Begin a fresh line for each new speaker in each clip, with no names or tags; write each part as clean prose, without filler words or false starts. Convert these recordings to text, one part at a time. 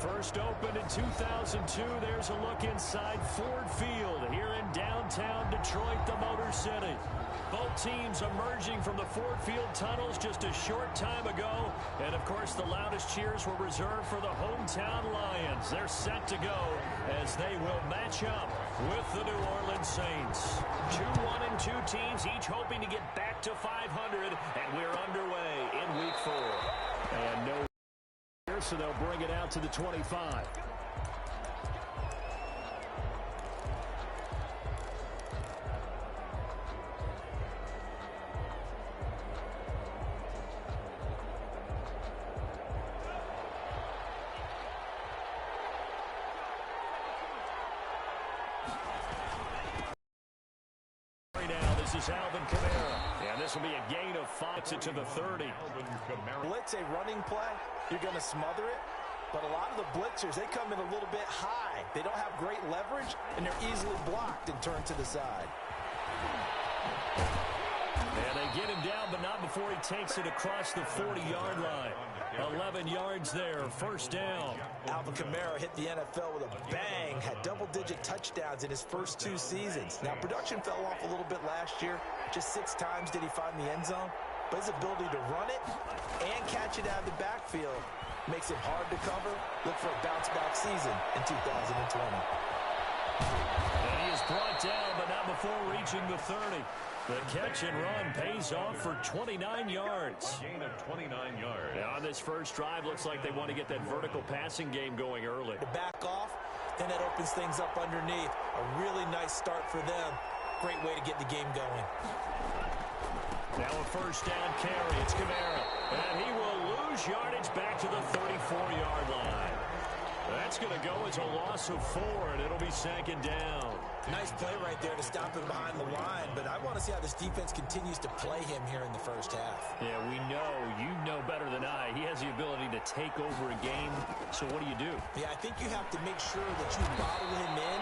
First opened in 2002. There's a look inside Ford Field here in downtown Detroit, the Motor City. Both teams emerging from the Ford Field tunnels just a short time ago. And, of course, the loudest cheers were reserved for the hometown Lions. They're set to go as they will match up with the New Orleans Saints. 2-1-2 teams, each hoping to get back to 500. And we're underway in Week 4. And no, so they'll bring it out to the 25. This is Alvin Kamara. And this will be a gain of 5 to the 30.
Blitz a running play, you're going to smother it. But a lot of the blitzers, they come in a little bit high. They don't have great leverage, and they're easily blocked and turned to the side.
And they get him down, but not before he takes it across the 40-yard line. 11 yards there, first down.
Alvin Kamara hit the NFL with a bang, had double-digit touchdowns in his first 2 seasons. Now, production fell off a little bit last year. Just 6 times did he find the end zone. But his ability to run it and catch it out of the backfield makes it hard to cover. Look for a bounce-back season in 2020.
And he is brought down, but not before reaching the 30. The catch and run pays off for 29 yards.
Gain of 29 yards.
Now on this first drive, looks like they want to get that vertical passing game going early.
To back off, then that opens things up underneath. A really nice start for them. Great way to get the game going.
Now a first down carry. It's Kamara. And he will lose yardage back to the 34-yard line. That's going to go as a loss of 4, and it'll be second down.
Nice play right there to stop him behind the line, but I want to see how this defense continues to play him here in the first half.
Yeah, we know. You know better than I. He has the ability to take over a game, so what do you do?
Yeah, I think you have to make sure that you bottle him in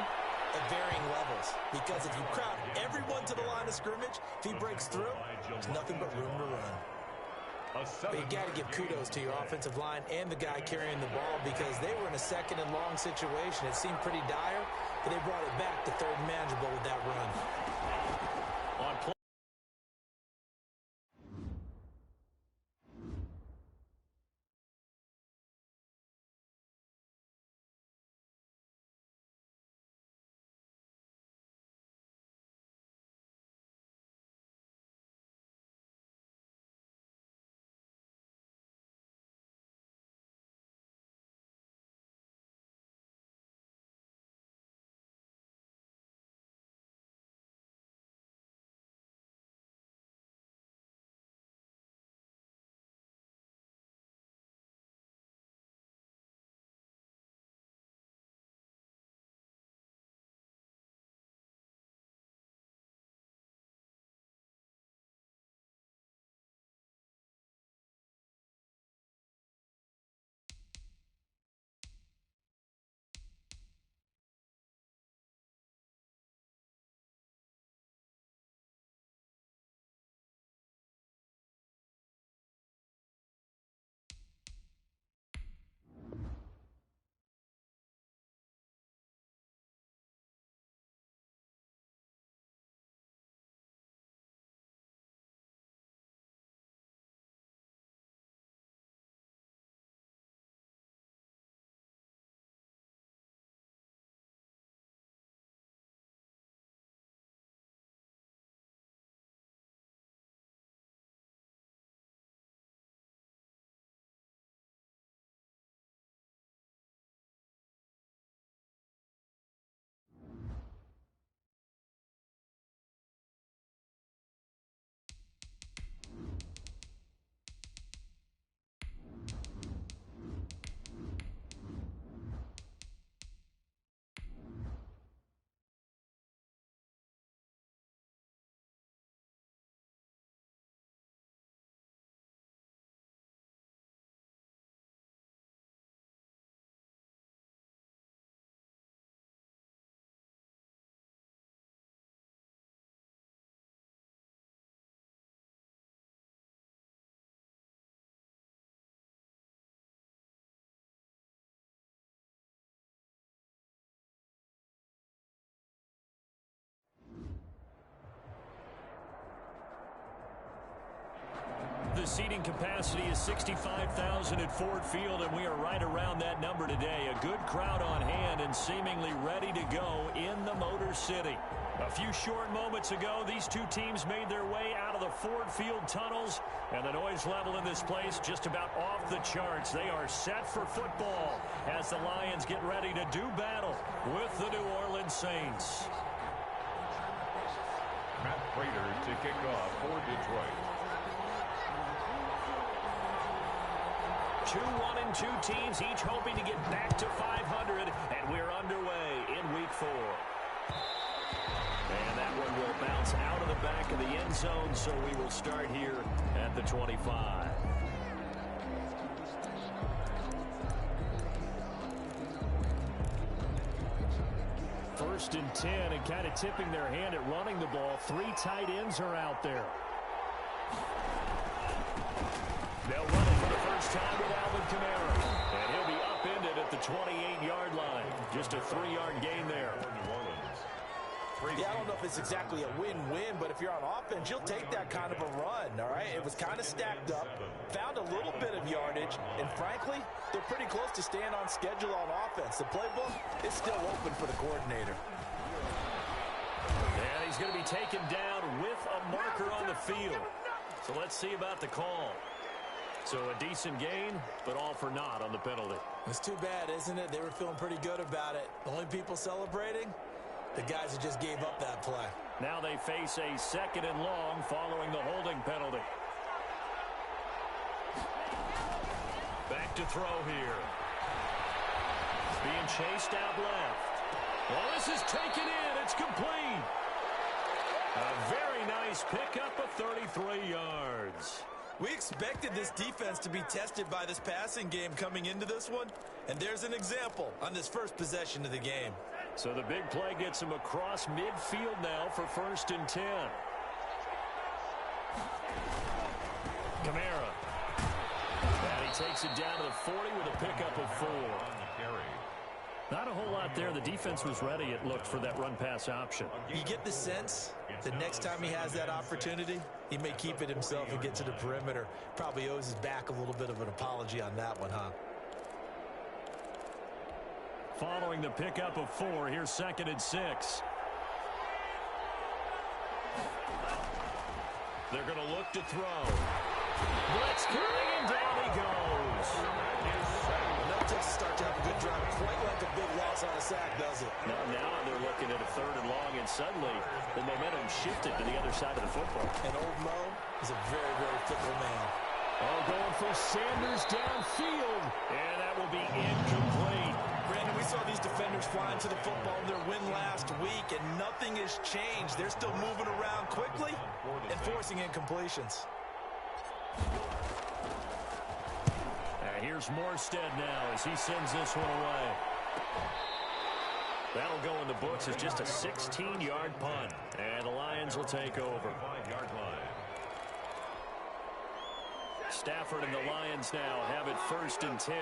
at varying levels, because if you crowd everyone to the line of scrimmage, if he breaks through, there's nothing but room to run. But you got to give kudos to your offensive line and the guy carrying the ball, because they were in a second and long situation. It seemed pretty dire, but they brought it back to third and manageable with that run.
On play. the seating capacity is 65,000 at Ford Field, and we are right around that number today. A good crowd on hand and seemingly ready to go in the Motor City. A few short moments ago, these two teams made their way out of the Ford Field tunnels, and the noise level in this place just about off the charts. They are set for football as the Lions get ready to do battle with the New Orleans Saints.
Matt Prater to kick off for Detroit.
2-1-2 teams, each hoping to get back to 500, and we're underway in Week 4. And that one will bounce out of the back of the end zone, so we will start here at the 25. First and 10, and kind of tipping their hand at running the ball. Three tight ends are out there. They'll run it for the first time with Alvin Kamara. And he'll be upended at the 28-yard line. Just a 3-yard gain there.
Yeah, I don't know if it's exactly a win-win, but if you're on offense, you'll take that kind of a run, all right? It was kind of stacked up, found a little bit of yardage, and frankly, they're pretty close to staying on schedule on offense. The playbook is still open for the coordinator.
And he's going to be taken down with a marker on the field. So let's see about the call. So a decent gain, but all for naught on the penalty.
It's too bad, isn't it? They were feeling pretty good about it. The only people celebrating? The guys who just gave up that play.
Now they face a 2nd and long following the holding penalty. Back to throw here. Being chased out left. Well, this is taken in. It's complete. A very nice pickup of 33 yards.
We expected this defense to be tested by this passing game coming into this one, and there's an example on this first possession of the game.
So the big play gets him across midfield now for 1st and 10. Kamara. And he takes it down to the 40 with a pickup of 4. Not a whole lot there. The defense was ready, it looked, for that run-pass option.
You get the sense the next time he has that opportunity, he may keep it himself and get to the perimeter. Probably owes his back a little bit of an apology on that one, huh?
Following the pickup of 4, here's 2nd and 6. They're going to look to throw. Blitz coming, and down he goes.
That takes a start to have a good drive. Quite like a big loss on a sack, does it?
Now they're looking at a 3rd and long, and suddenly the momentum shifted to the other side of the football.
And old Mo is a very, very fickle man.
Oh, going for Sanders downfield, and that will be incomplete.
Brandon, we saw these defenders flying to the football in their win last week, and nothing has changed. They're still moving around quickly and forcing incompletions.
Here's Morstead now as he sends this one away. That'll go in the books as just a 16-yard punt, and the Lions will take over.
5-yard line.
Stafford and the Lions now have it 1st and 10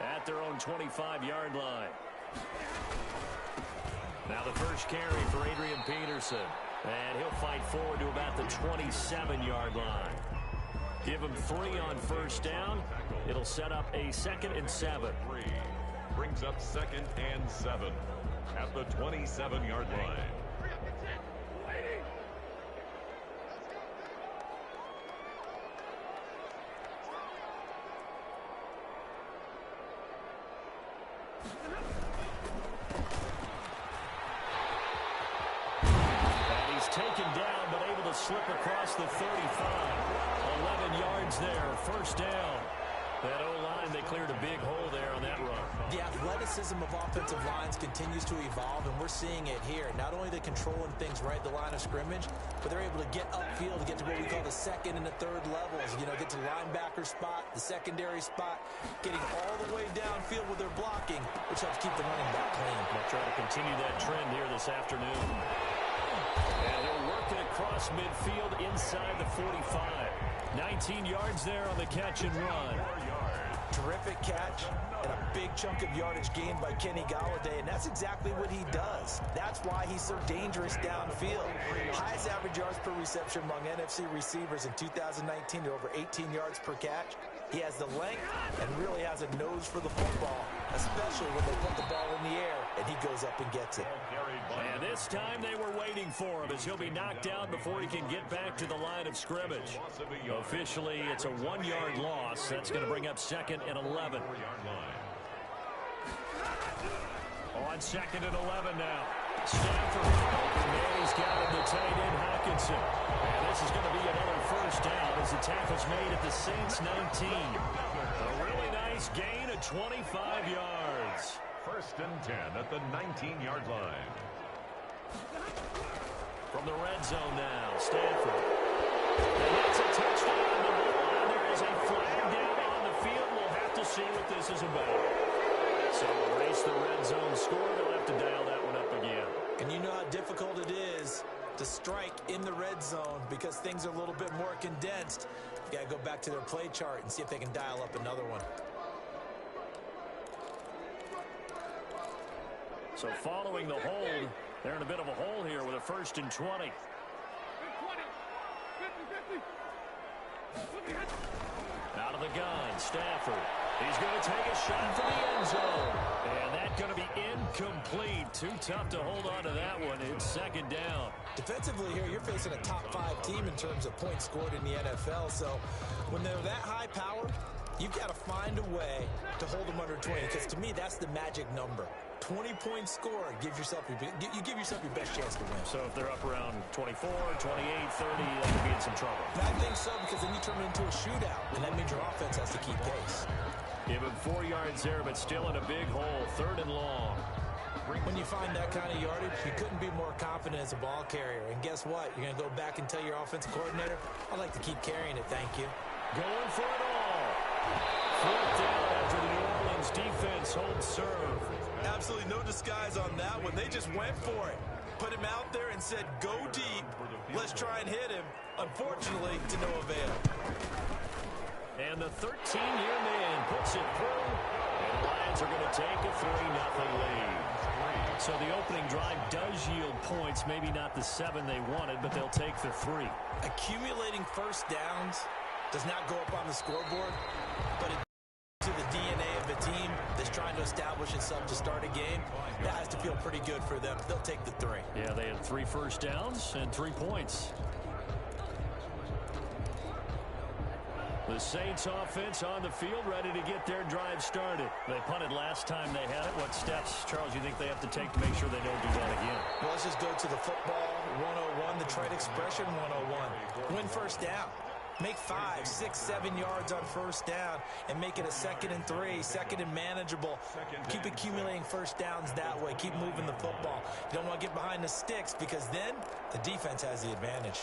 at their own 25-yard line. Now the first carry for Adrian Peterson, and he'll fight forward to about the 27-yard line. Give him 3 on 1st down. It'll set up a 2nd and 7.
Brings up 2nd and 7 at the 27-yard line.
And he's taken down, but able to slip across the 35. 11 yards there, 1st down. That O-line, they cleared a big hole there on that run.
The athleticism of offensive lines continues to evolve, and we're seeing it here. Not only are they controlling things right at the line of scrimmage, but they're able to get upfield to get to what we call the 2nd and the 3rd levels. You know, get to linebacker spot, the secondary spot, getting all the way downfield with their blocking, which helps keep the running back clean.
They'll try to continue that trend here this afternoon. And he'll work it across midfield inside the 45. 19 yards there on the catch and run.
Terrific catch and a big chunk of yardage gained by Kenny Golladay, and that's exactly what he does. That's why he's so dangerous downfield. Highest average yards per reception among NFC receivers in 2019 to over 18 yards per catch. He has the length and really has a nose for the football, especially when they put the ball in the air and he goes up and gets it.
And this time they were waiting for him as he'll be knocked down before he can get back to the line of scrimmage. Officially, it's a 1-yard loss. That's going to bring up 2nd and 11. On 2nd and 11 now. Stafford, and he's got him to tight end Hockenson. And this is going to be another first down as the tackle's made at the Saints 19. A really nice gain of 25 yards.
1st and 10 at the 19-yard line.
From the red zone now, Stafford. And that's a touchdown on the goal. There is a flag down on the field. We'll have to see what this is about. So erase the red zone score. They'll have to dial that one up again.
And you know how difficult it is to strike in the red zone because things are a little bit more condensed. You got to go back to their play chart and see if they can dial up another one.
So following the hold, they're in a bit of a hole here with a 1st and 20. Out of the gun, Stafford. He's going to take a shot for the end zone. And that's going to be incomplete. Too tough to hold on to that one. It's 2nd down.
Defensively here, you're facing a top-5 team in terms of points scored in the NFL. So when they're that high-powered, you've got to find a way to hold them under 20. Because to me, that's the magic number. 20-point score, you give yourself your best chance to win.
So if they're up around 24, 28, 30, they could be in some trouble.
I think so, because then you turn it into a shootout, and that means your offense has to keep pace.
Give him 4 yards there, but still in a big hole. 3rd and long.
When you find that kind of yardage, you couldn't be more confident as a ball carrier. And guess what? You're going to go back and tell your offensive coordinator, I'd like to keep carrying it, thank you.
Going for it all. 4th down after the New Orleans defense holds serve.
Absolutely no disguise on that one. They just went for it. Put him out there and said, go deep. Let's try and hit him. Unfortunately, to no avail.
And the 13-year man puts it through. And the Lions are going to take a 3-0 lead. So the opening drive does yield points. Maybe not the 7 they wanted, but they'll take the 3.
Accumulating first downs does not go up on the scoreboard, but it to the DNA of a team that's trying to establish itself to start a game. That has to feel pretty good for them. They'll take the 3.
Yeah, they had 3 first downs and 3 points. The Saints offense on the field, ready to get their drive started. They punted last time they had it. What steps, Charles, you think they have to take to make sure they don't do that again?
Well, let's just go to the football 101, the trade expression 101. Win first down. Make 5, 6, 7 yards on first down and make it a 2nd and 3, 2nd and manageable. Keep accumulating first downs that way. Keep moving the football. You don't want to get behind the sticks because then the defense has the advantage.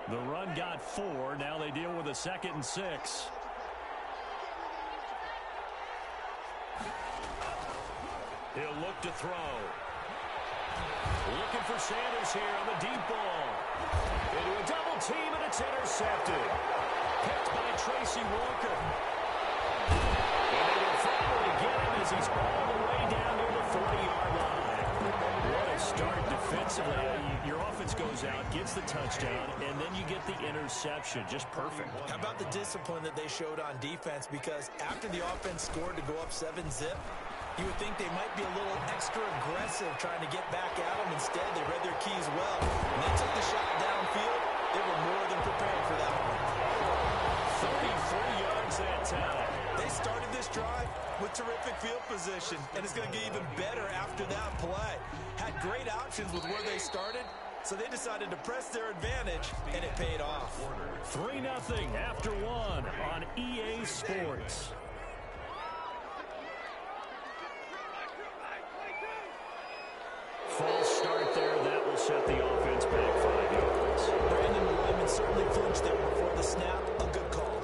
The run got 4. Now they deal with a 2nd and 6. He'll look to throw. Looking for Sanders here on the deep ball. Into a double team, and it's intercepted. Picked by Tracy Walker. And they will finally get him as he's all the way down near the 40-yard line. What a start defensively. Your offense goes out, gets the touchdown, and then you get the interception. Just perfect.
How about the discipline that they showed on defense? Because after the offense scored to go up 7-zip, you would think they might be a little extra aggressive trying to get back at them. Instead, they read their keys well. When they took the shot downfield, they were more than prepared for that one.
33 yards that time.
They started this drive with terrific field position, and it's going to get even better after that play. Had great options with where they started, so they decided to press their advantage, and it paid off.
3-0 after 1 on EA Sports. False start there. That will set the offense back 5 yards.
Brandon Lyman certainly flinched there before the snap. A good call.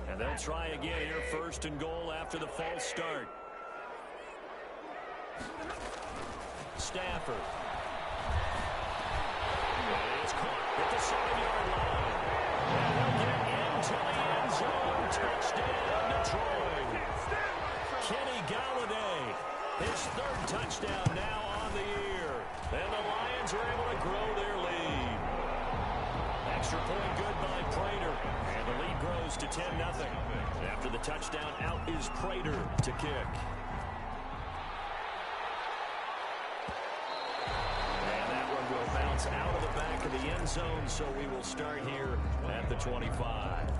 And they'll try again here. 1st and goal after the false start. Stafford. It's caught at the 7-yard line. And they'll get into the end zone. Touchdown, Detroit. Kenny Galladay, his 3rd touchdown now on the year. And the Lions are able to grow their lead. Extra point good by Prater. And the lead grows to 10-0. After the touchdown, out is Prater to kick. And that one will bounce out of the back of the end zone, so we will start here at the 25.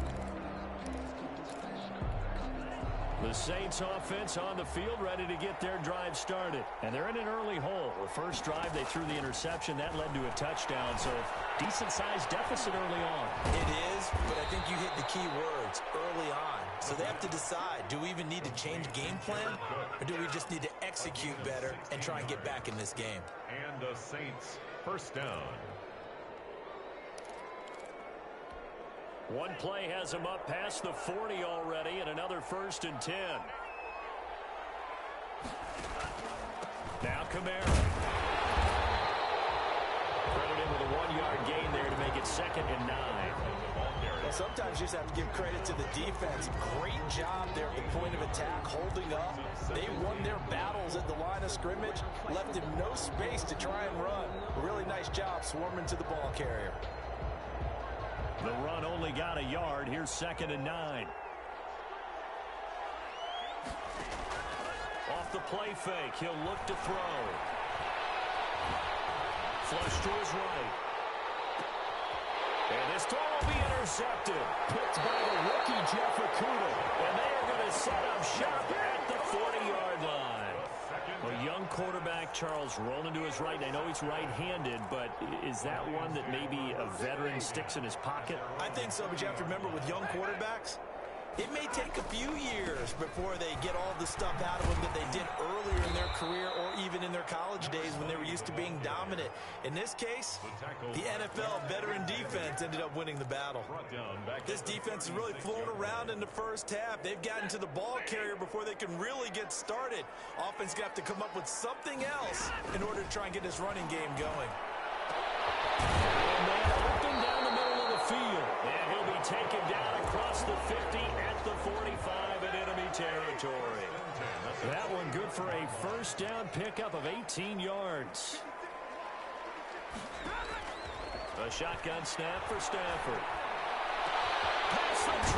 The Saints offense on the field, ready to get their drive started. And they're in an early hole. The first drive, they threw the interception. That led to a touchdown, so decent-sized deficit early on.
It is, but I think you hit the key words, early on. So they have to decide, do we even need to change game plan, or do we just need to execute better and try and get back in this game?
And the Saints, first down.
One play has him up past the 40 already, and another 1st and 10. Now Kamara. Credit him with a 1-yard gain there to make it 2nd and 9.
Well, sometimes you just have to give credit to the defense. Great job there at the point of attack, holding up. They won their battles at the line of scrimmage, left him no space to try and run. A really nice job swarming to the ball carrier.
The run only got a yard. Here's 2nd and 9. Off the play fake, he'll look to throw. Flush to his right. And this throw will be intercepted. Picked by the rookie, Jeff Okudah. And they are going to set up shop at the 40-yard line. A young quarterback, Charles, rolling to his right. I know he's right-handed, but is that one that maybe a veteran sticks in his pocket?
I think so, but you have to remember with young quarterbacks, it may take a few years before they get all the stuff out of them that they did earlier in their career or even in their college days when they were used to being dominant. In this case, the NFL veteran defense ended up winning the battle. This defense has really flown around in the first half. They've gotten to the ball carrier before they can really get started. Offense got to come up with something else in order to try and get this running game going.
And they whipped him down the middle of the field. And he'll be taken down across the 50 at the 45 in enemy territory. That one good for a first down pickup of 18 yards. A shotgun snap for Stafford. Pass the 20.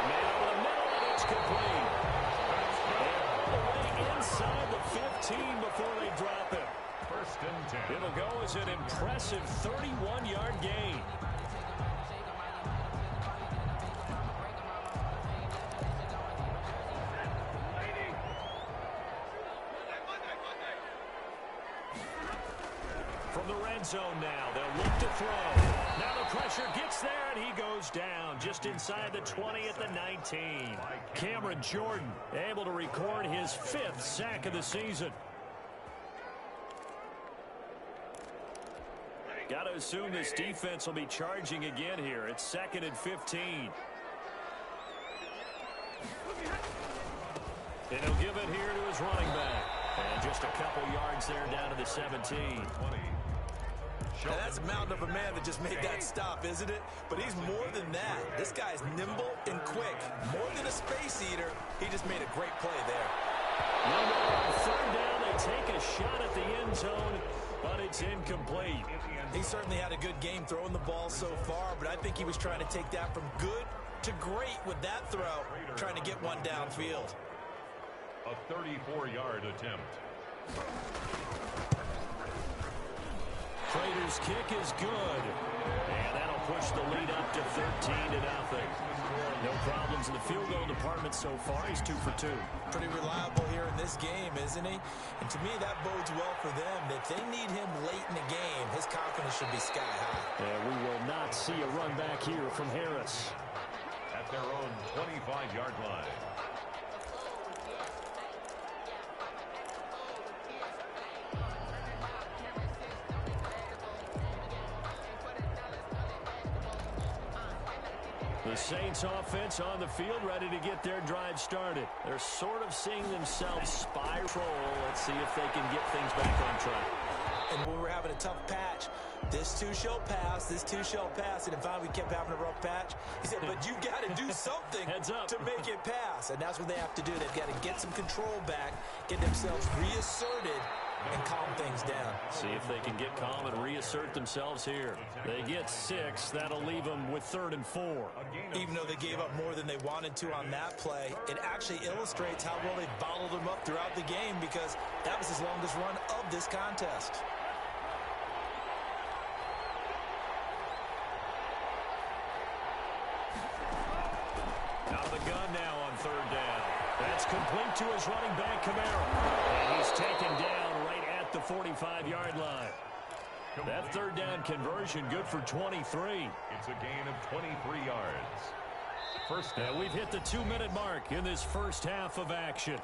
Man over the middle, and it's complete. And all the way inside the 15 before they drop it.
First and 10.
It'll go as an impressive 31-yard gain. From the red zone now, they'll look to throw. Now the pressure gets there, and he goes down just inside the 20 at the 19. Cameron Jordan able to record his 5th sack of the season. Got to assume this defense will be charging again here. It's 2nd and 15. And he'll give it here to his running back. And just a couple yards there down to the 17.
Now that's a mountain of a man that just made that stop, isn't it? But he's more than that. This guy's nimble and quick. More than a space eater, he just made a great play there.
On 3rd down, they take a shot at the end zone, but it's incomplete.
He certainly had a good game throwing the ball so far, but I think he was trying to take that from good to great with that throw, trying to get one downfield.
A 34-yard attempt.
Prater's kick is good. And that'll push the lead up to 13-0. No problems in the field goal department so far. He's 2 for 2.
Pretty reliable here in this game, isn't he? And to me, that bodes well for them. If they need him late in the game, his confidence should be sky high.
And we will not see a run back here from Harris.
At their own 25-yard line.
The Saints offense on the field ready to get their drive started. They're sort of seeing themselves spiral. Let's see if they can get things back on track.
And when we're having a tough patch, This too shall pass. This too shall pass. And finally, we kept having a rough patch. He said, but you got to do something to make it pass. And that's what they have to do. They've got to get some control back, get themselves reasserted, and calm things down.
See if they can get calm and reassert themselves here. They get 6. That'll leave them with 3rd and 4.
Even though they gave up more than they wanted to on that play, it actually illustrates how well they bottled them up throughout the game, because that was his longest run of this contest.
Out of the gun now on 3rd down. That's complete to his running back, Kamara. And he's taken down right at the 45-yard line. That 3rd down conversion good for 23.
It's a gain of 23 yards. First down.
We've hit the 2-minute mark in this first half of action.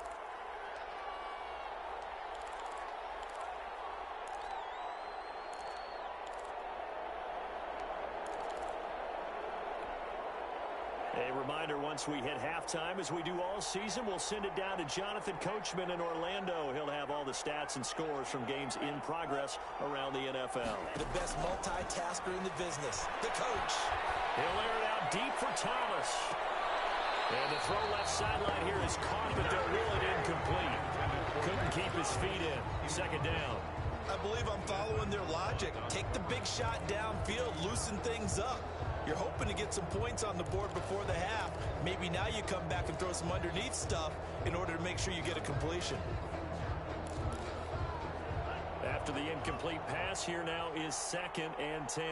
A reminder, once we hit halftime, as we do all season, we'll send it down to Jonathan Coachman in Orlando. He'll have all the stats and scores from games in progress around the NFL.
The best multitasker in the business, the coach.
He'll air it out deep for Thomas. And the throw left sideline here is caught, but they'll rule it incomplete. Couldn't keep his feet in. 2nd down.
I believe I'm following their logic. Take the big shot downfield, loosen things up. You're hoping to get some points on the board before the half. Maybe now you come back and throw some underneath stuff in order to make sure you get a completion.
After the incomplete pass, here now is 2nd and 10.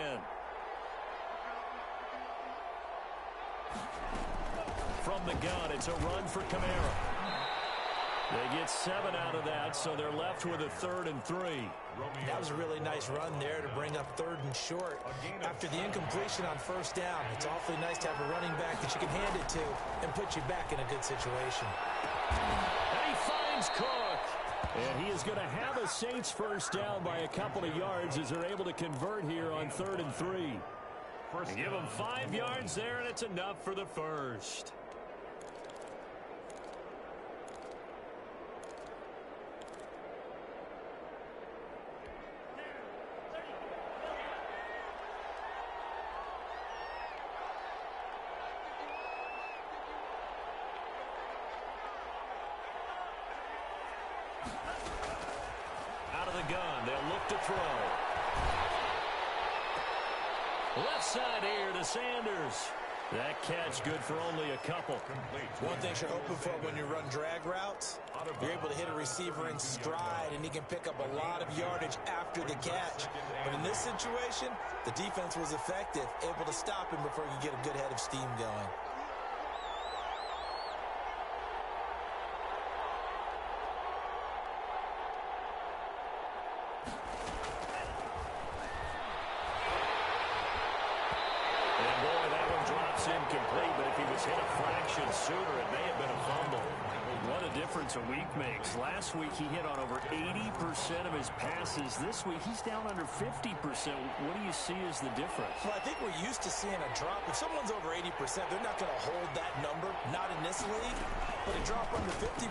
From the gun, it's a run for Kamara. They get 7 out of that, so they're left with a 3rd and 3.
That was a really nice run there to bring up 3rd and short. After the incompletion on 1st down, it's awfully nice to have a running back that you can hand it to and put you back in a good situation.
And he finds Cook. And he is going to have a Saints 1st down by a couple of yards as they're able to convert here on 3rd and 3. Give them 5 yards there, and it's enough for the first. Out of the gun, they'll look to throw. Left side here to Sanders. That catch good for only a couple.
One thing you're hoping for when you run drag routes, you're able to hit a receiver in stride, and he can pick up a lot of yardage after the catch. But in this situation, the defense was effective, able to stop him before he could get a good head of steam going.
Incomplete, but if he was hit a fraction sooner, it may have been a fumble. What a difference a week makes. Last week he hit on over 80% of his passes. This week he's down under 50%. What do you see as the difference?
Well, I think we're used to seeing a drop. If someone's over 80%, they're not going to hold that number, not in this league. But a drop under 50%,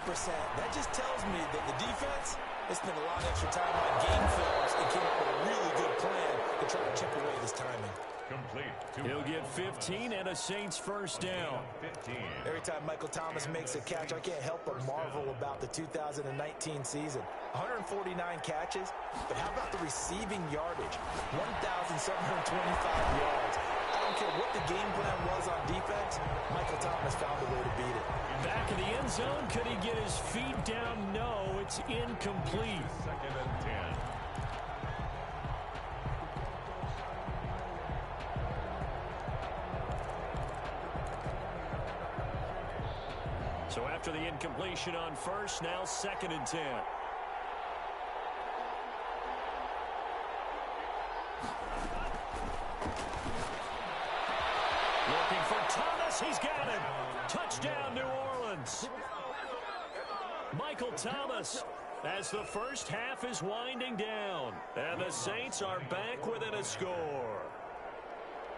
that just tells me that the defense has spent a lot of extra time on game films and came up with a really good plan to try to chip away this timing.
Complete.
He'll get 15 and a Saints 1st down.
15.
Every time Michael Thomas makes a catch, I can't help but marvel about the 2019 season. 149 catches, but how about the receiving yardage? 1,725 yards. I don't care what the game plan was on defense, Michael Thomas found a way to beat it.
Back in the end zone, could he get his feet down? No, it's incomplete.
2nd and 10.
So after the incompletion on 1st, now 2nd and 10. Looking for Thomas. He's got it. Touchdown, New Orleans. Michael Thomas, as the first half is winding down. And the Saints are back within a score.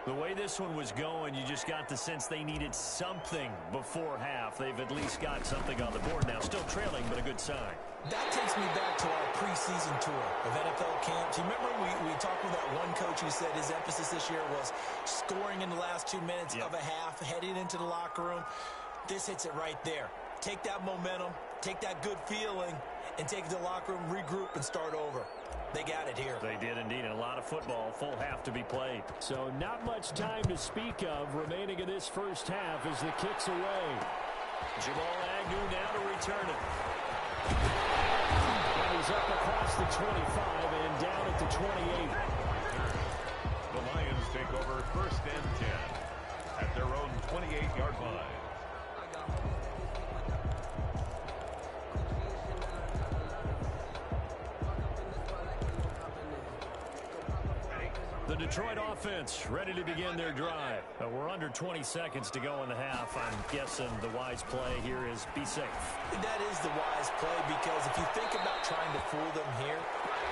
The way this one was going, you just got the sense they needed something before half. They've at least got something on the board now. Still trailing, but a good sign.
That takes me back to our preseason tour of NFL camps. You remember we talked with that one coach who said his emphasis this year was scoring in the last 2 minutes of a half, heading into the locker room. This hits it right there. Take that momentum, take that good feeling, and take it to the locker room, regroup, and start over. They got it here.
They did indeed, and a lot of football, full half to be played.
So not much time to speak of remaining in this first half as the kick's away.
Jamal Agnew now to return it.
And he's up across the 25 and down at the 28.
The Lions take over 1st and 10 at their own 28-yard line.
The Detroit offense ready to begin their drive. We're under 20 seconds to go in the half. I'm guessing the wise play here is be safe.
That is the wise play, because if you think about trying to fool them here,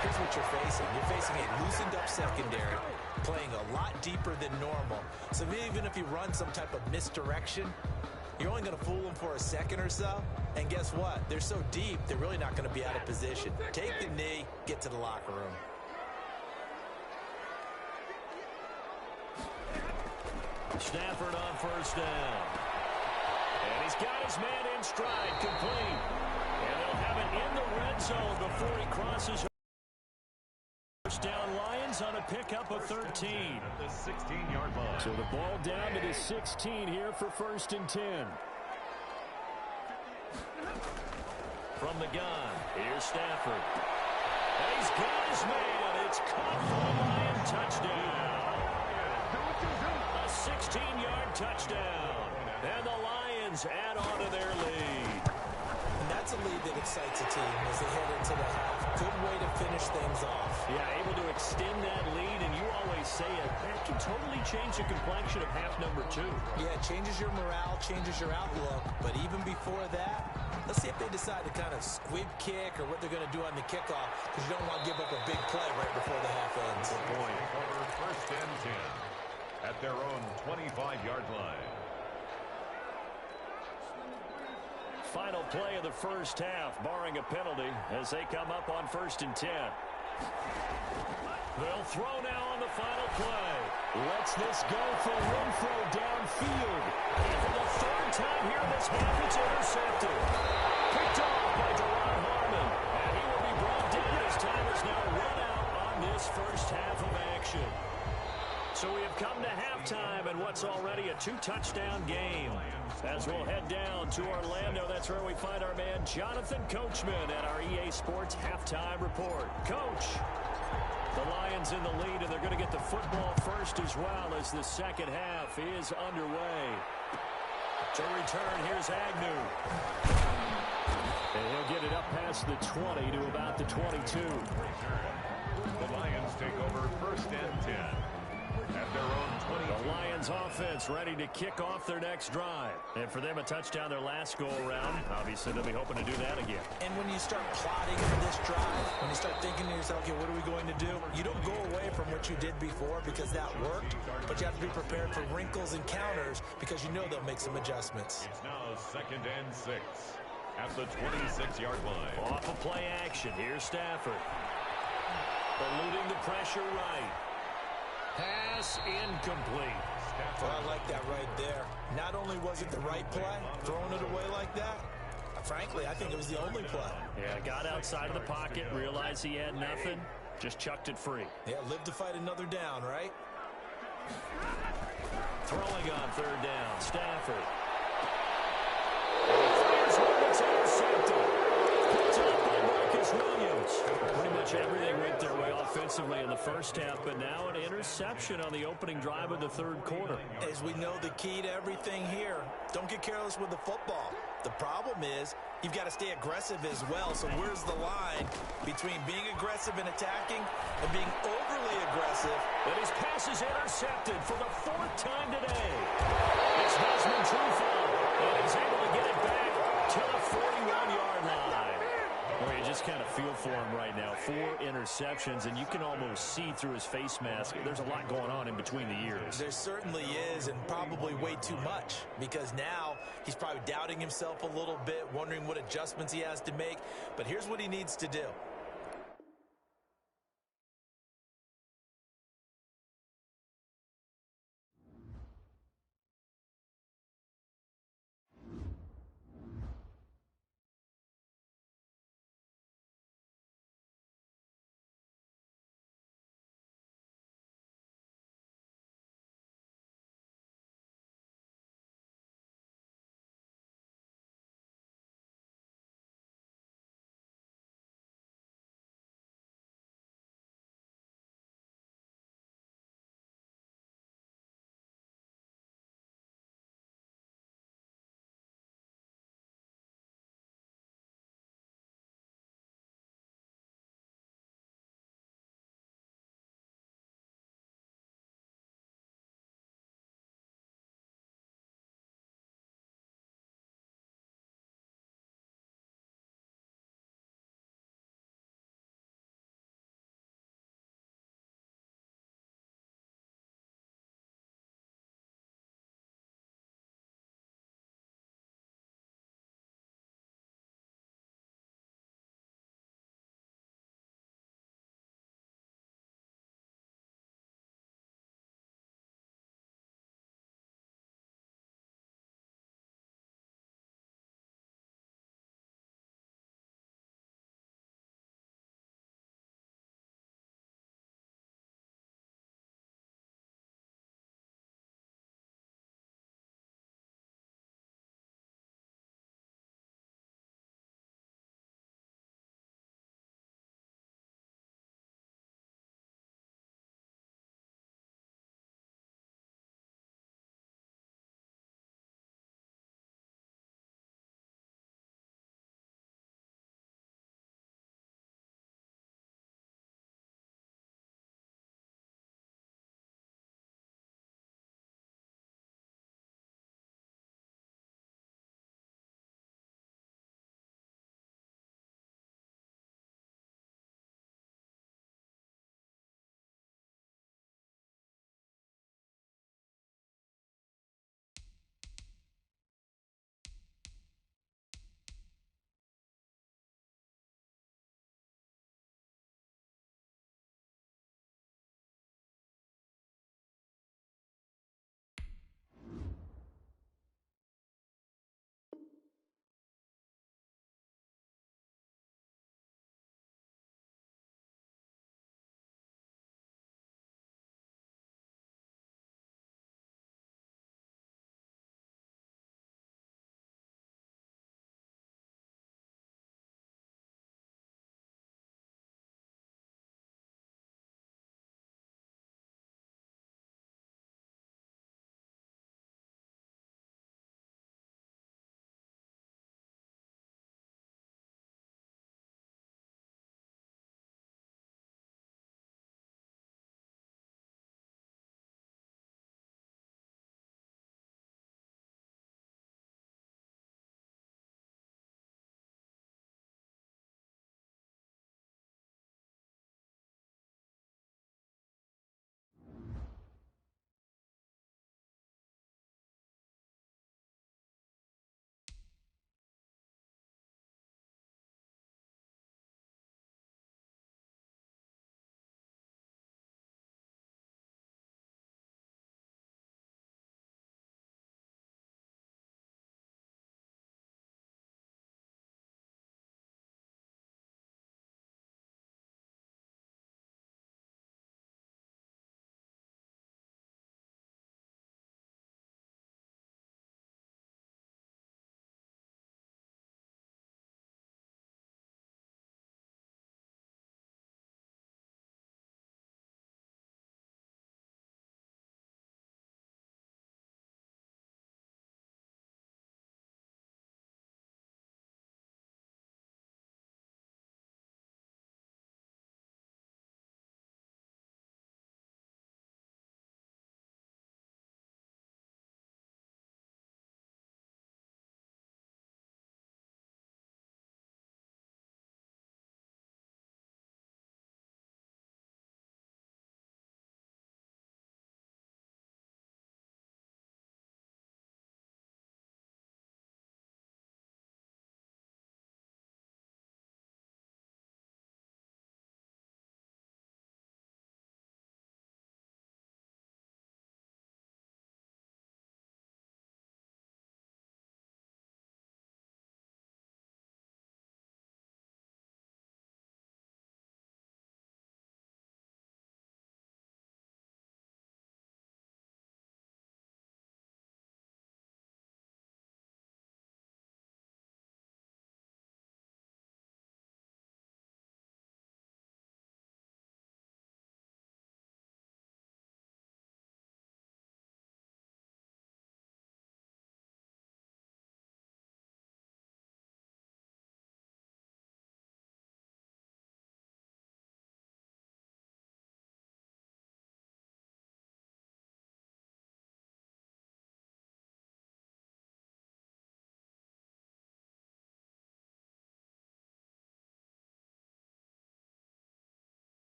here's what you're facing. You're facing a loosened up secondary, playing a lot deeper than normal. So even if you run some type of misdirection, you're only going to fool them for a second or so. And guess what? They're so deep, they're really not going to be out of position. Take the knee, get to the locker room.
Stafford on 1st down. And he's got his man in stride, complete. And they'll have it in the red zone before he crosses. First down, Lions on a pickup of 13.
The 16-yard line.
So the ball down to the 16 here for 1st and 10.
From the gun, here's Stafford. And he's got his man. It's caught for a Lion touchdown. A 16-yard touchdown. And the Lions add on to their lead.
And that's a lead that excites a team as they head into the half. Good way to finish things off.
Yeah, able to extend that lead, and you always say it, that can totally change the complexion of half number 2.
Yeah, it changes your morale, changes your outlook. But even before that, let's see if they decide to kind of squib kick or what they're going to do on the kickoff, because you don't want to give up a big play right before the half ends.
Good point. Over 1st and 10 at their own 25-yard line.
Final play of the first half, barring a penalty, as they come up on 1st and 10. They'll throw now on the final play.
Lets this go for Renfro downfield.
And for the 3rd time here this half, it's intercepted. Picked off by Deron Harmon. And he will be brought down as time is now run out on this first half of action. So we have come to halftime and what's already a 2-touchdown game. As we'll head down to Orlando, that's where we find our man Jonathan Coachman at our EA Sports Halftime Report. Coach, the Lions in the lead, and they're going to get the football first as well as the second half is underway. To return, here's Agnew.
And he'll get it up past the 20 to about the 22.
The Lions take over 1st and 10 at their own 20.
The Lions offense ready to kick off their next drive. And for them, a touchdown their last go-around. Obviously, they'll be hoping to do that again.
And when you start plotting for this drive, when you start thinking to yourself, okay, what are we going to do? You don't go away from what you did before because that worked, but you have to be prepared for wrinkles and counters because you know they'll make some adjustments.
It's now 2nd and 6 at the 26-yard line.
Off of play action, here's Stafford. Eluding the pressure right. Pass incomplete.
Well, I like that right there. Not only was it the right play, throwing it away like that, frankly, I think it was the only play.
Yeah, got outside of the pocket, realized he had nothing, just chucked it free.
Yeah, live to fight another down, right?
Throwing on 3rd down, Stafford. Fires one, it's intercepted. Picked up by Marcus Williams. Pretty much everything went their way offensively in the first half, but now an interception on the opening drive of the 3rd quarter.
As we know, the key to everything here, don't get careless with the football. The problem is you've got to stay aggressive as well. So where's the line between being aggressive and attacking and being overly aggressive?
But his pass is intercepted for the 4th time today. It's Desmond Trufant, and he's able to get it back to the 41-yard line. Well, you just kind of feel for him right now. 4 interceptions, and you can almost see through his face mask. There's a lot going on in between the ears.
There certainly is, and probably way too much, because now he's probably doubting himself a little bit, wondering what adjustments he has to make. But here's what he needs to do.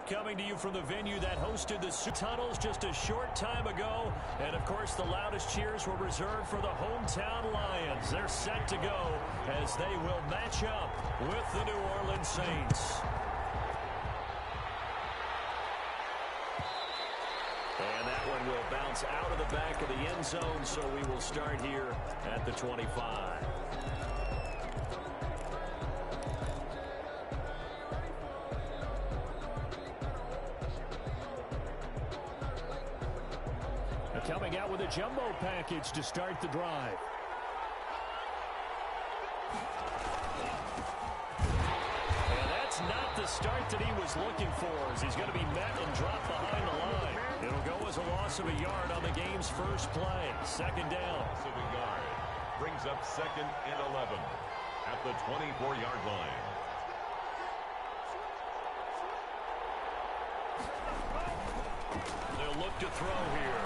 coming to you from the venue that hosted the Tunnels just a short time ago. And, of course, the loudest cheers were reserved for the hometown Lions. They're set to go as they will match up with the New Orleans Saints. And that one will bounce out of the back of the end zone, so we will start here at the 25.
Coming out with a jumbo package to start the drive.
And that's not the start that he was looking for, as he's going to be met and dropped behind the line. It'll go as a loss of a yard on the game's first play. Second down.
Loss of a yard brings up 2nd and 11 at the 24-yard line.
They'll look to throw here.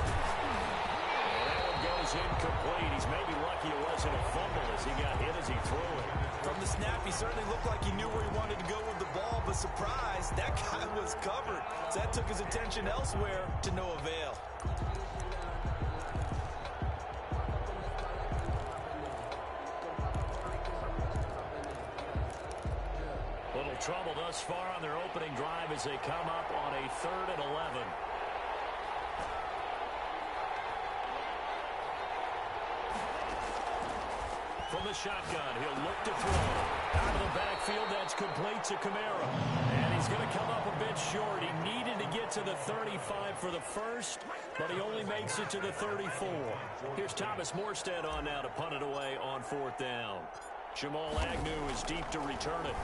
Goes incomplete. He's maybe lucky it wasn't a fumble as he got hit as he threw it.
From the snap, he certainly looked like he knew where he wanted to go with the ball, but surprise, that guy was covered. So that took his attention elsewhere to no avail.
Little trouble thus far on their opening drive as they come up on a 3rd and 11. From the shotgun, he'll look to throw. Out of the backfield, that's complete to Kamara. And he's going to come up a bit short. He needed to get to the 35 for the first, but he only makes it to the 34. Here's Thomas Morstead on now to punt it away on 4th down. Jamal Agnew is deep to return it.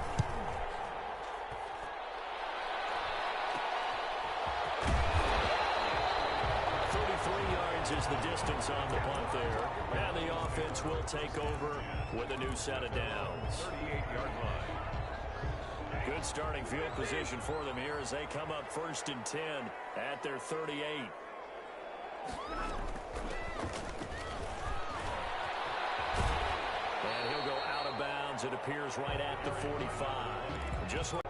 Is the distance on the punt there. And the offense will take over with a new set of downs.
38-yard line.
Good starting field position for them here as they come up 1st and 10 at their 38. And he'll go out of bounds. It appears right at the 45. Just what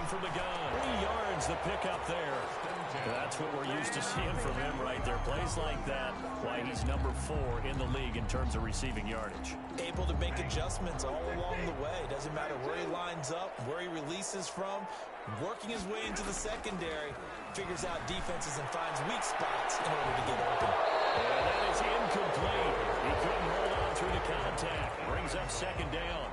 from the gun. 3 yards the pickup there. That's what we're used to seeing from him right there. Plays like that, why he's number 4 in the league in terms of receiving yardage.
Able to make adjustments all along the way. Doesn't matter where he lines up, where he releases from. Working his way into the secondary. Figures out defenses and finds weak spots in order to get open.
And that is incomplete. He couldn't hold on through the contact. Brings up 2nd down.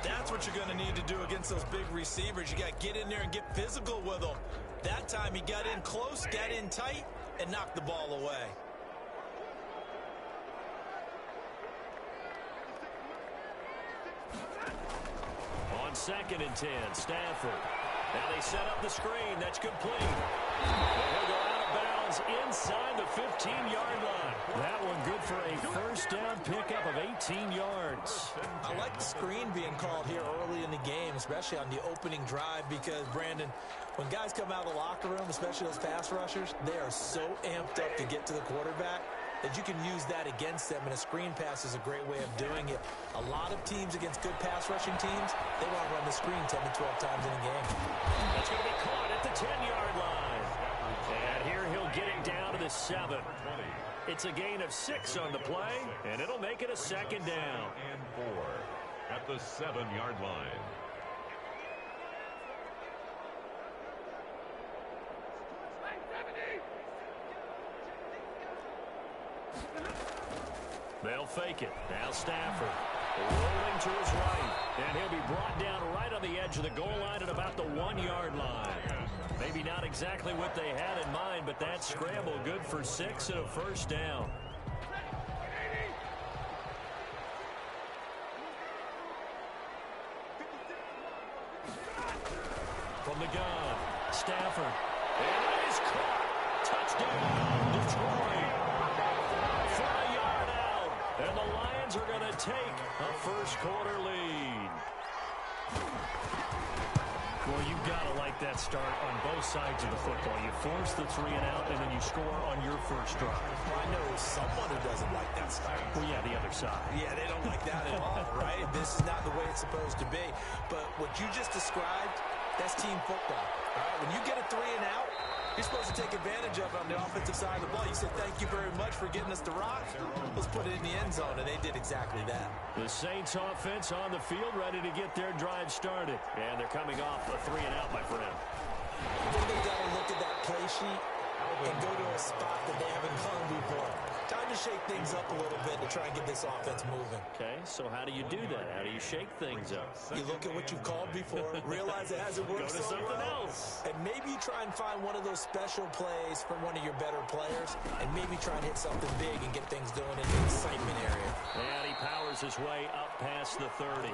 That's what you're going to need to do against those big receivers. You got to get in there and get physical with them. That time he got in close, got in tight, and knocked the ball away.
On 2nd and 10, Stafford. Now they set up the screen. That's complete. And he'll go out of bounds inside the 15-yard line. That one good for a 1st down pickup of 18 yards.
I like the screen being called here early in the game, especially on the opening drive, because, Brandon, when guys come out of the locker room, especially those pass rushers, they are so amped up to get to the quarterback that you can use that against them, and a screen pass is a great way of doing it. A lot of teams against good pass rushing teams, they want to run the screen 10 to 12 times in a game.
That's going to be caught at the 10-yard line. And here he'll get it down to the 7. It's a gain of 6 on the play, and it'll make it a 2nd down.
And 4 at the 7-yard line.
They'll fake it. Now Stafford rolling to his right. And he'll be brought down right on the edge of the goal line at about the 1-yard line. Maybe not exactly what they had in mind, but that scramble good for 6 and a 1st down. From the gun, Stafford. And it is caught. Touchdown, Detroit. For a yard out. And the Lions are going to take a 1st quarter lead. Well, you've got to like that start on both sides of the football. You force the 3 and out, and then you score on your first drive.
Well, I know someone who doesn't like that start.
Well, yeah, the other side.
Yeah, they don't like that at all, right? This is not the way it's supposed to be. But what you just described, that's team football. All right, when you get a 3 and out, you're supposed to take advantage of it on the offensive side of the ball. You said, thank you very much for getting us the rock. Let's put it in the end zone, and they did exactly that.
The Saints offense on the field, ready to get their drive started. And they're coming off a 3 and out, my friend.
I think they've got to look at that play sheet and go to a spot that they haven't gone before. Time to shake things up a little bit to try and get this offense moving.
Okay, so how do you do that? How do you shake things up?
You look at what you've called before, realize it hasn't worked
Go to
so
something
well,
else.
and maybe try and find one of those special plays from one of your better players, and maybe try and hit something big and get things going in the excitement area.
And he powers his way up past the 30.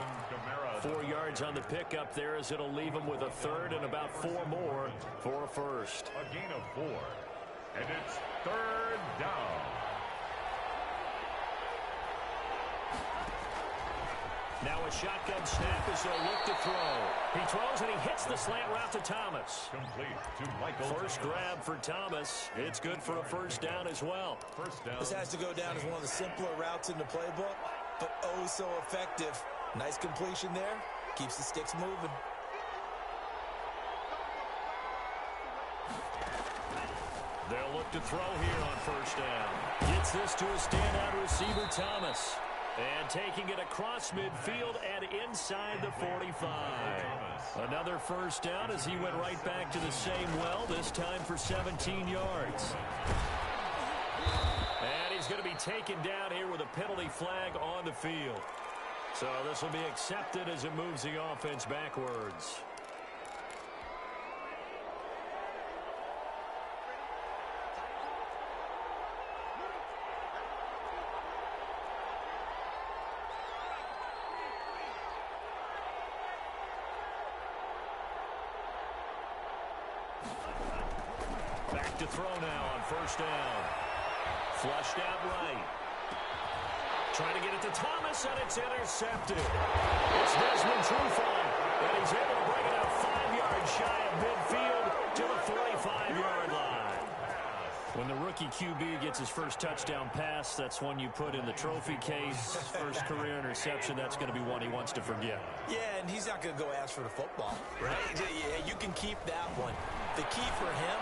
4 yards on the pickup there as it'll leave him with a third and about 4 more for a first.
A gain of 4. And it's 3rd down.
Now a shotgun snap as they'll look to throw. He throws and he hits the slant route to Thomas.
Complete to Michael.
First grab for Thomas. It's good for a first down as well.
First down.
This has to go down as one of the simpler routes in the playbook, but oh so effective. Nice completion there. Keeps the sticks moving.
They'll look to throw here on first down. Gets this to a standout receiver, Thomas. And taking it across midfield and inside the 45. Another first down as he went right back to the same well, this time for 17 yards. And he's going to be taken down here with a penalty flag on the field. So this will be accepted as it moves the offense backwards. Back to throw now on first down. Flushed out right. Trying to get it to Thomas, and it's intercepted. It's Desmond Trufant, and he's able to bring it out 5 yards shy of midfield to the 45-yard line. When the rookie QB gets his first touchdown pass, that's one you put in the trophy case. First career interception, that's going to be one he wants to forget.
Yeah, and he's not going to go ask for the football, right? Yeah, you can keep that one. The key for him,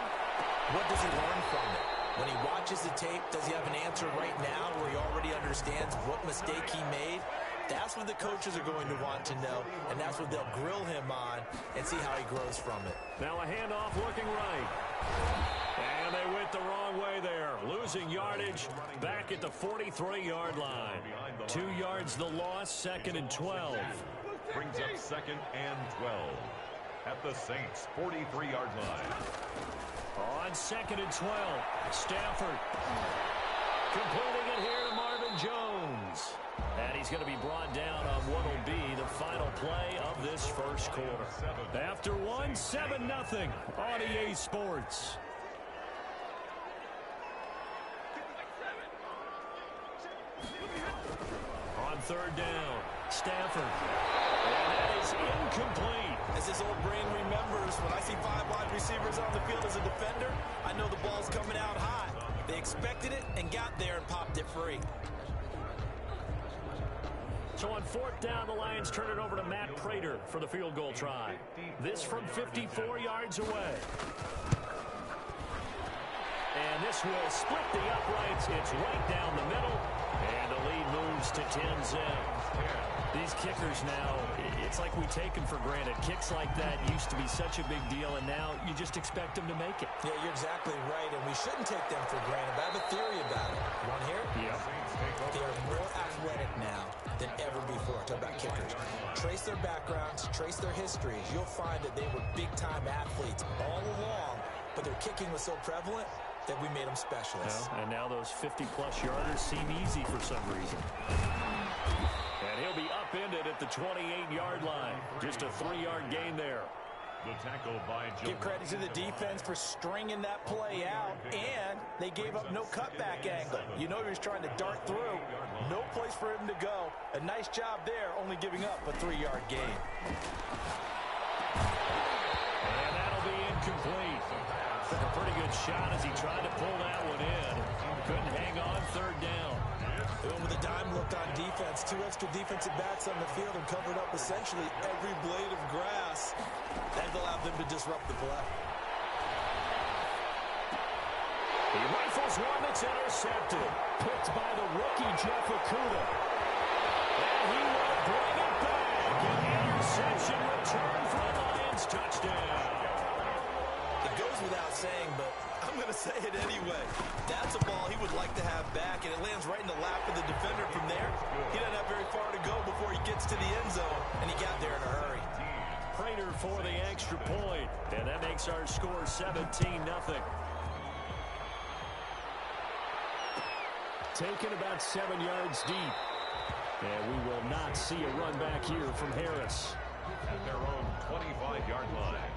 what does he learn from it? When he watches the tape, does he have an answer right now where he already understands what mistake he made? That's what the coaches are going to want to know, and that's what they'll grill him on and see how he grows from it.
Now a handoff looking right. And they went the wrong way there. Losing yardage back at the 43-yard line. 2 yards the loss, 2nd and 12.
Brings up 2nd and 12 at the Saints' 43-yard line.
On 2nd and 12, Stafford completing it here to Marvin Jones. And he's going to be brought down on what will be the final play of this first quarter. After 7-0 on EA Sports. On 3rd down, Stafford. And that is incomplete.
As his old brain remembers, when I see 5 wide receivers on the field as a defender, I know the ball's coming out hot. They expected it and got there and popped it free.
So on 4th down, the Lions turn it over to Matt Prater for the field goal try. This from 54 yards away. And this will split the uprights. It's right down the middle. And the lead moves to 10-0. These kickers now, it's like we take them for granted. Kicks like that used to be such a big deal, and now you just expect them to make it.
Yeah, you're exactly right, and we shouldn't take them for granted. But I have a theory about it. You want to hear it?
Yeah.
They are more athletic now than ever before. Talk about kickers. Trace their backgrounds, trace their histories. You'll find that they were big-time athletes all along, but their kicking was so prevalent that we made them specialists.
Well, and now those 50-plus yarders seem easy for some reason. And he'll be upended at the 28-yard line. Just a 3-yard gain there.
The tackle by Jones.
Give credit to the defense for stringing that play out, and they gave up no cutback angle. You know he was trying to dart through. No place for him to go. A nice job there, only giving up a 3-yard gain.
good shot as he tried to pull that one in. Couldn't hang on. Third down.
And with a dime look on defense, 2 extra defensive backs on the field and covered up essentially every blade of grass. That allowed them to disrupt the play.
He rifles one that's intercepted. Picked by the rookie, Jeff Okudah. And he will bring it back. An interception return for the Lions. Touchdown.
It goes without saying, but I'm going to say it anyway. That's a ball he would like to have back, and it lands right in the lap of the defender from there. He doesn't have very far to go before he gets to the end zone, and he got there in a hurry.
Prater for the extra point, and that makes our score 17-0. Taken about 7 yards deep. And we will not see a run back here from Harris.
At their own 25-yard line.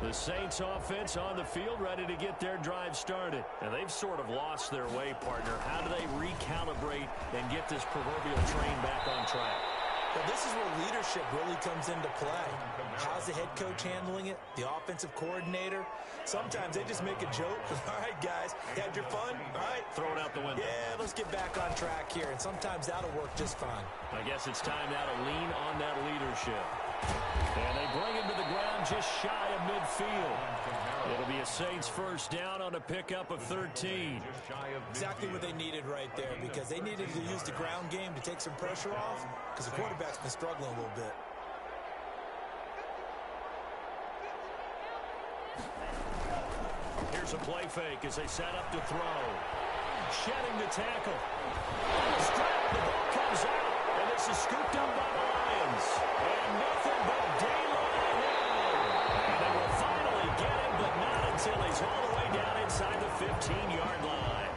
The Saints offense on the field ready to get their drive started. And they've sort of lost their way, partner. How do they recalibrate and get this proverbial train back on track?
Well, this is where leadership really comes into play. How's the head coach handling it? The offensive coordinator? Sometimes they just make a joke. All right, guys, you had your fun? All right.
Throw it out the window.
Yeah, let's get back on track here. And sometimes that'll work just fine.
I guess it's time now to lean on that leadership. And they bring him to the ground just shy of midfield. It'll be a Saints first down on a pickup of 13.
Exactly what they needed right there, because they needed to use the ground game to take some pressure off, because the quarterback's been struggling a little bit.
Here's a play fake as they set up to throw. Shedding the tackle. Strap, the ball comes out, and this is scooped up by the Lions. And nothing but daylight ahead. And they will finally get him, but not until he's all the way down inside the 15-yard line.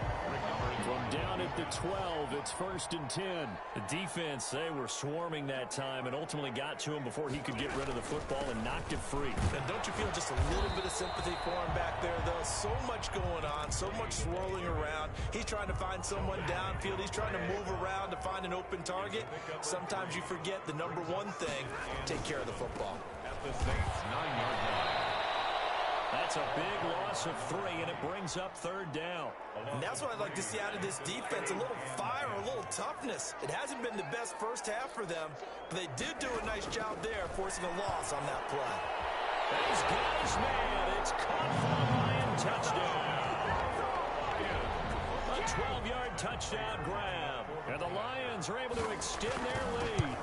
From down at the 12, it's 1st and 10. The defense, they were swarming that time and ultimately got to him before he could get rid of the football and knocked it free.
And don't you feel just a little bit of sympathy for him back there, though? So much going on, so much swirling around. He's trying to find someone downfield. He's trying to move around to find an open target. Sometimes you forget the number one thing, take care of the football.
At the Saints' 9-yard line.
That's a big loss of 3, and it brings up 3rd down.
And that's what I'd like to see out of this defense, a little fire, a little toughness. It hasn't been the best first half for them, but they did do a nice job there, forcing a loss on that play.
He's got his man. It's caught for a Lion touchdown. A 12-yard touchdown grab. And the Lions are able to extend their lead.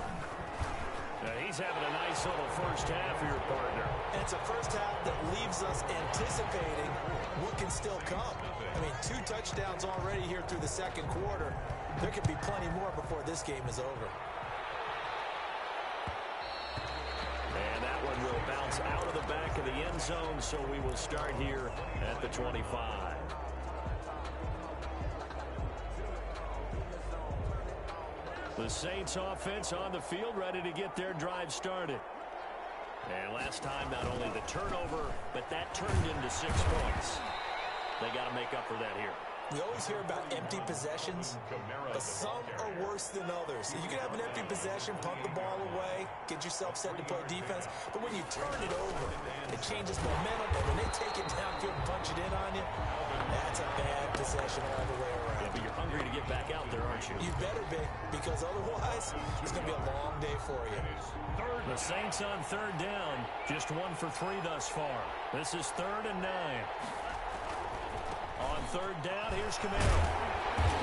Now he's having a nice little first half for your partner.
And it's a first half that leaves us anticipating what can still come. I mean, 2 touchdowns already here through the second quarter. There could be plenty more before this game is over.
And that one will bounce out of the back of the end zone, so we will start here at the 25. The Saints offense on the field ready to get their drive started. And last time, not only the turnover, but that turned into 6 points. They got to make up for that here.
We always hear about empty possessions, but some are worse than others. You can have an empty possession, pump the ball away, get yourself set to play defense, but when you turn it over, it changes momentum, and when they take it downfield and punch it in on you, that's a bad possession all the way around.
Yeah, but you're hungry to get back out there, aren't you?
You better be, because otherwise, it's going to be a long day for you.
The Saints on 3rd down, just 1 for 3 thus far. This is 3rd and 9. On 3rd down, here's Camaro.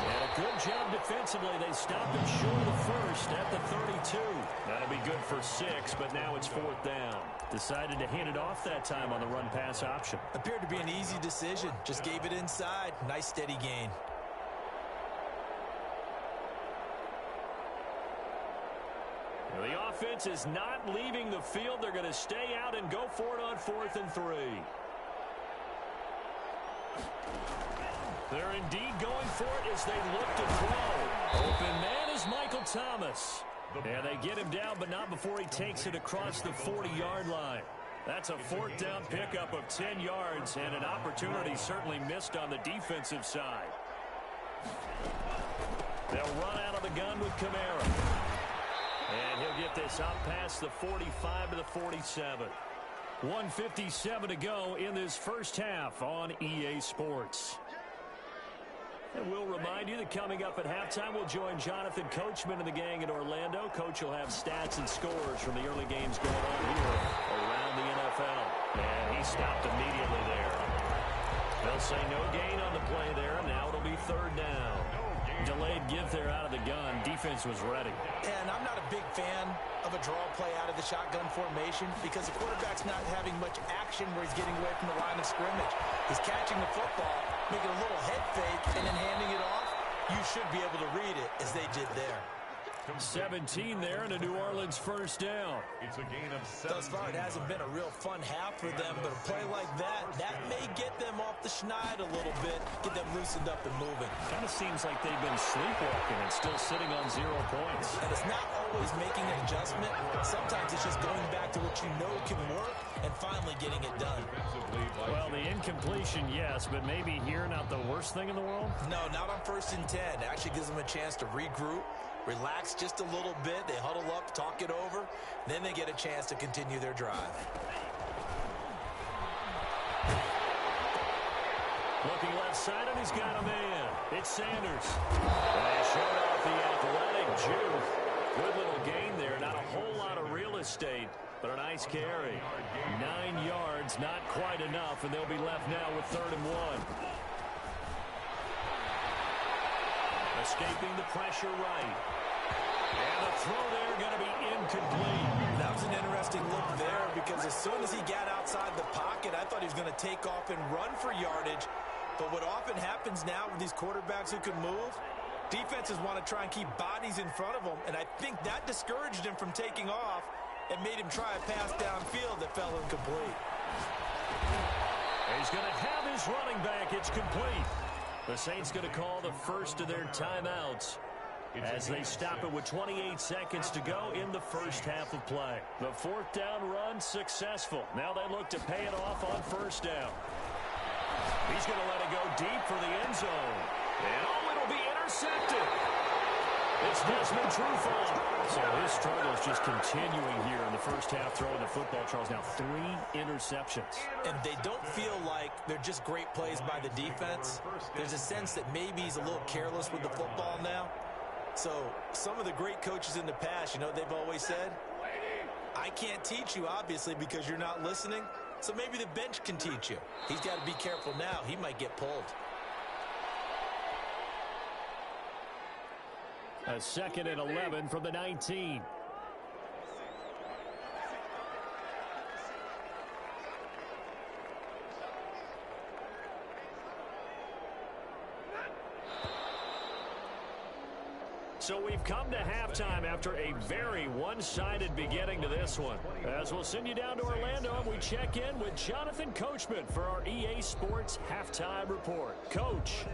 And a good job defensively. They stopped him short of the first at the 32. That'll be good for 6, but now it's 4th down. Decided to hand it off that time on the run-pass option.
Appeared to be an easy decision. Just gave it inside. Nice steady gain.
The offense is not leaving the field. They're going to stay out and go for it on 4th and 3. They're indeed going for it as they look to throw. Open man is Michael Thomas. And they get him down, but not before he takes it across the 40-yard line. That's a 4th down pickup of 10 yards and an opportunity certainly missed on the defensive side. They'll run out of the gun with Kamara. And he'll get this out past the 45 to the 47. 1:57 to go in this first half on EA Sports. And we'll remind you that coming up at halftime, we'll join Jonathan Coachman and the gang in Orlando. Coach will have stats and scores from the early games going on here around the NFL. And he stopped immediately there. They'll say no gain on the play there, and now it'll be third down. Delayed give there out of the gun. Defense was ready.
And I'm not a big fan of a draw play out of the shotgun formation because the quarterback's not having much action where he's getting away from the line of scrimmage. He's catching the football, making a little head fake, and then handing it off. You should be able to read it as they did there.
17 there and a New Orleans first down.
It's a gain of 7.
Thus far, it hasn't been a real fun half for them, but a play like that may get them off the schneid a little bit, get them loosened up and moving.
Kind of seems like they've been sleepwalking and still sitting on 0 points.
And it's not always making an adjustment. Sometimes it's just going back to what you know can work and finally getting it done.
Well, the incompletion, yes, but maybe here not the worst thing in the world?
No, not on 1st and 10. It actually gives them a chance to regroup, relax just a little bit. They huddle up, talk it over. Then they get a chance to continue their drive.
Looking left side, and he's got a man. It's Sanders. And they showed off the athletic juke. Good little gain there. Not a whole lot of real estate, but a nice carry. 9 yards, not quite enough, and they'll be left now with 3rd and 1. Escaping the pressure right. And the throw there going to be incomplete.
That was an interesting look there because as soon as he got outside the pocket, I thought he was going to take off and run for yardage. But what often happens now with these quarterbacks who can move, defenses want to try and keep bodies in front of them, and I think that discouraged him from taking off and made him try a pass downfield that fell incomplete.
He's going to have his running back. It's complete. The Saints going to call the first of their timeouts as they stop it with 28 seconds to go in the first half of play. The 4th down run successful. Now they look to pay it off on 1st down. He's going to let it go deep for the end zone. And oh, it'll be intercepted. It's Desmond Trufant. So his struggle is just continuing here in the first half throwing the football. Charles, now 3 interceptions.
And they don't feel like they're just great plays by the defense. There's a sense that maybe he's a little careless with the football now. So some of the great coaches in the past, you know, they've always said, I can't teach you, obviously, because you're not listening. So maybe the bench can teach you. He's got to be careful now. He might get pulled.
A 2nd and 11 from the 19. So we've come to halftime after a very one-sided beginning to this one. As we'll send you down to Orlando and we check in with Jonathan Coachman for our EA Sports Halftime Report. Coach.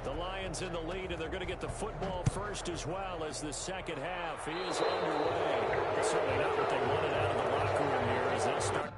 The Lions in the lead, and they're going to get the football first as well as the second half is underway. Certainly not what they wanted out of the locker room here as they'll start.